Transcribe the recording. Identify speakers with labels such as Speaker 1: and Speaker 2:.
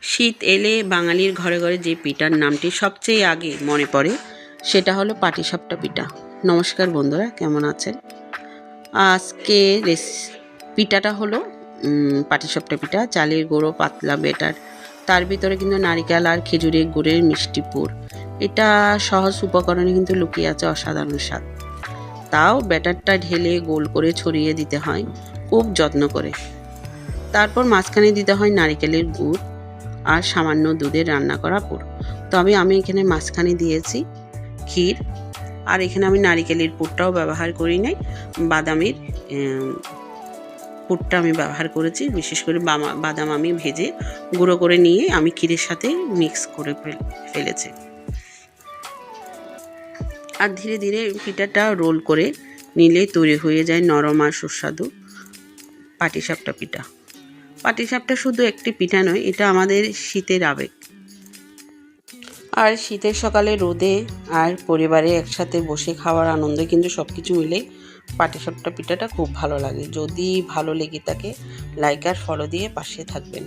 Speaker 1: শীত এলে বাঙালির ঘরে ঘরে যে পিঠার নামটি সবচেয়ে আগে মনে পড়ে সেটা হলো পাটিসাপটা পিঠা। নমস্কার বন্ধুরা, কেমন আছেন? আজকে পিঠাটা হলো পাটিসাপটা পিঠা। চালের গুঁড়ো পাতলা বেটার, তার ভিতরে কিন্তু নারিকেল আর খেজুরের গুড়ের মিষ্টি পুর। এটা সহজ উপকরণে কিন্তু লুকিয়ে আছে অসাধারণ স্বাদ। তাও ব্যাটারটা ঢেলে গোল করে ছড়িয়ে দিতে হয় খুব যত্ন করে। তারপর মাঝখানে দিতে হয় নারিকেলের গুড় আর সামান্য দুধের রান্না করা পুর। তবে আমি এখানে মাঝখানে দিয়েছি ক্ষীর, আর এখানে আমি নারিকেলের পুরটাও ব্যবহার করি নাই, বাদামের পুরটা আমি ব্যবহার করেছি। বিশেষ করে বাদাম আমি ভেজে গুঁড়ো করে নিয়ে আমি ক্ষীরের সাথে মিক্স করে ফেলেছি। আর ধীরে ধীরে পিঠাটা রোল করে নিলে তৈরি হয়ে যায় নরম আর সুস্বাদু পাটিসাপটা পিঠা। পাটিসাপটা শুধু একটি পিঠা নয়, এটা আমাদের শীতের আবেগ। আর শীতের সকালে রোদে আর পরিবারে একসাথে বসে খাওয়ার আনন্দে কিন্তু সব কিছু মিলে পাটিসাপটা পিঠাটা খুব ভালো লাগে। যদি ভালো লেগে থাকে লাইক আর ফলো দিয়ে পাশে থাকবেন।